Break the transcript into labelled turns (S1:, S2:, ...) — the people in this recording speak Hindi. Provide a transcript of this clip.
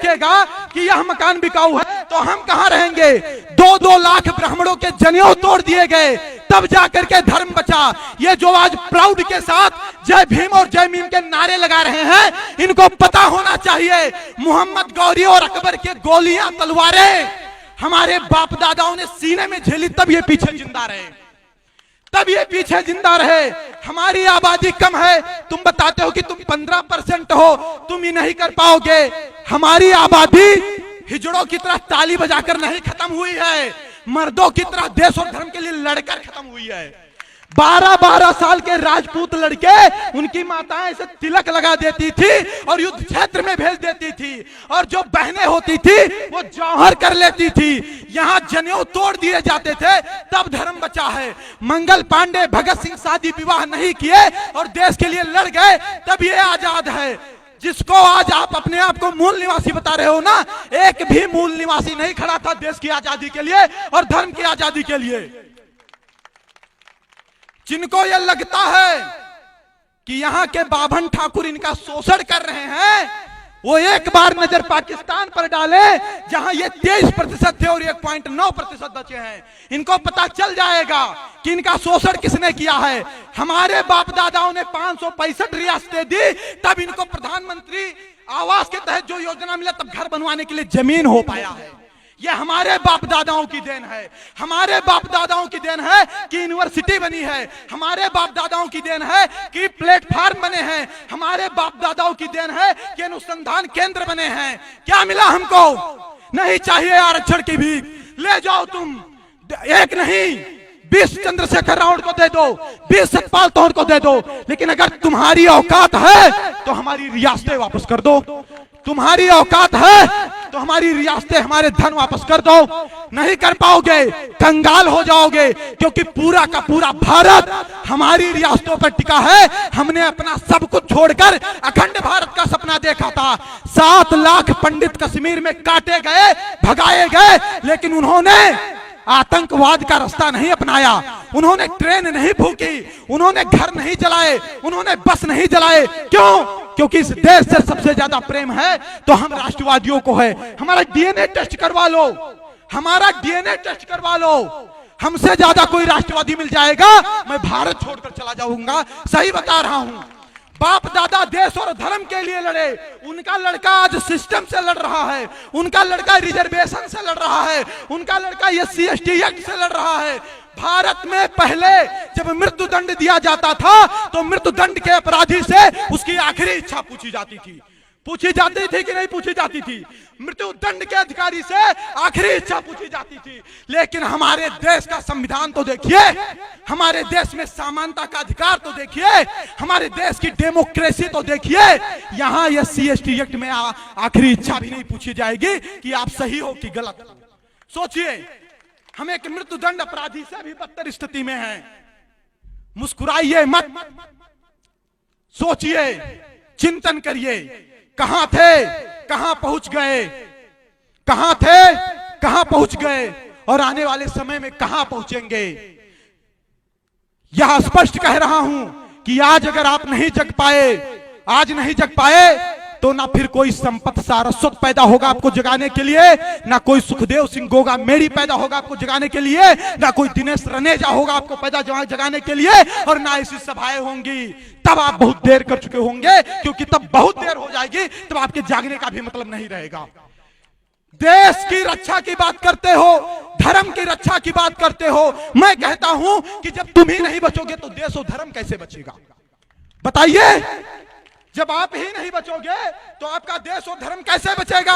S1: लिखेगा कि यह मकान बिकाऊ है तो हम कहां रहेंगे। 2-2 लाख ब्राह्मणों के जनेऊ तोड़ दिए गए, तब जाकर के धर्म बचा। ये जो आज प्राउड के साथ जय भीम और जय मीम के नारे लगा रहे हैं, इनको पता होना चाहिए मोहम्मद गौरी और अकबर के गोलियां तलवारें हमारे बाप दादाओं ने सीने में झेली, तब ये पीछे जिंदा रहे, तब ये पीछे जिंदा रहे। हमारी आबादी कम है, तुम बताते हो कि तुम 15% हो, तुम ही नहीं कर पाओगे। हमारी आबादी हिजड़ों की तरह ताली बजाकर नहीं खत्म हुई है, मर्दों की तरह देश और धर्म के लिए लड़कर खत्म हुई है। 12-12 साल के राजपूत लड़के, उनकी माताएं इसे तिलक लगा देती थी और युद्ध क्षेत्र में भेज देती थी, और जो बहनें होती थी वो जौहर कर लेती थी। यहाँ जनेऊ तोड़ दिए जाते थे, तब धर्म बचा है। मंगल पांडे, भगत सिंह शादी विवाह नहीं किए और देश के लिए लड़ गए, तब ये आजाद है। जिसको आज आप अपने आप को मूल निवासी बता रहे हो ना, एक भी मूल निवासी नहीं खड़ा था देश की आजादी के लिए और धर्म की आजादी के लिए। जिनको यह लगता है कि यहां के बाभन ठाकुर इनका शोषण कर रहे हैं, वो एक बार नजर पाकिस्तान पर डाले, जहां ये 23% थे और 1.9% बचे हैं। इनको पता चल जाएगा कि इनका शोषण किसने किया है। हमारे बाप दादाओं ने 565 रियासतें दी, तब इनको प्रधानमंत्री आवास के तहत जो योजना मिला, तब घर बनवाने के लिए जमीन हो पाया है। ये हमारे बाप दादाओं की देन है। हमारे बाप दादाओं की देन है कि यूनिवर्सिटी बनी है। हमारे बाप दादाओं की देन है कि प्लेटफार्म बने हैं। हमारे बाप दादाओं की देन है कि अनुसंधान केंद्र बने हैं। क्या मिला हमको? नहीं चाहिए आरक्षण की भी, ले जाओ तुम। एक नहीं, 20 चंद्रशेखर रावत को दे दो, 20 सतपाल तोहर को दे दो, लेकिन अगर तुम्हारी औकात है तो हमारी रियासतें वापस कर दो। तुम्हारी औकात है तो हमारी रियासतें, हमारे धन वापस कर दो। नहीं कर पाओगे, कंगाल हो जाओगे, क्योंकि पूरा का पूरा भारत हमारी रियासतों पर टिका है। हमने अपना सब कुछ छोड़कर अखंड भारत का सपना देखा था। 7 लाख पंडित कश्मीर में काटे गए, भगाए गए, लेकिन उन्होंने आतंकवाद का रास्ता नहीं अपनाया। उन्होंने ट्रेन नहीं फूकी, उन्होंने घर नहीं जलाए, उन्होंने बस नहीं जलाए। क्यों? क्योंकि इस देश से सबसे ज्यादा प्रेम है तो हम राष्ट्रवादियों को है। हमारा डीएनए टेस्ट करवा लो, हमारा डीएनए टेस्ट करवा लो। हमसे ज्यादा कोई राष्ट्रवादी मिल जाएगा, मैं भारत छोड़कर चला जाऊंगा। सही बता रहा हूं। बाप दादा देश और धर्म के लिए लड़े, उनका लड़का आज सिस्टम से लड़ रहा है, उनका लड़का रिजर्वेशन से लड़ रहा है, उनका लड़का SC ST एक्ट से लड़ रहा है। भारत में पहले जब मृत्यु दंड दिया जाता था तो मृत्यु दंड के अपराधी से उसकी आखिरी इच्छा पूछी जाती थी। पूछी जाती थी कि नहीं पूछी जाती थी? मृत्यु दंड के अधिकारी से आखिरी इच्छा पूछी जाती थी। लेकिन हमारे देश का संविधान तो देखिए, हमारे देश में समानता का अधिकार तो देखिए, हमारे देश की डेमोक्रेसी तो देखिए। यहाँ SC ST एक्ट में आखिरी इच्छा भी नहीं पूछी जाएगी कि आप सही हो कि गलत। सोचिए, हम एक मृत्यु दंड अपराधी से भी बदतर स्थिति में हैं। मुस्कुराइए मत, सोचिए, चिंतन करिए। कहां थे, कहां पहुंच गए, कहां थे, कहां पहुंच गए, और आने वाले समय में कहां पहुंचेंगे। यह स्पष्ट कह रहा हूं कि आज अगर आप नहीं जग पाए, आज नहीं जग पाए, तो ना फिर कोई संपत सारस्वत पैदा होगा आपको जगाने के लिए, ना कोई सुखदेव सिंह गोगा मेरी पैदा होगा आपको जगाने के लिए, ना कोई दिनेश रनेजा होगा आपको पैदा जगाने के लिए, और ना ऐसी सभाएं होंगी। तब आप बहुत देर कर चुके होंगे, क्योंकि तब बहुत देर हो जाएगी, तब आपके जागने का भी मतलब नहीं रहेगा। देश की रक्षा की बात करते हो, धर्म की रक्षा की बात करते हो। मैं कहता हूं कि जब तुम ही नहीं बचोगे तो देश और धर्म कैसे बचेगा? बताइए। जब आप ही नहीं बचोगे तो आपका देश और धर्म कैसे बचेगा?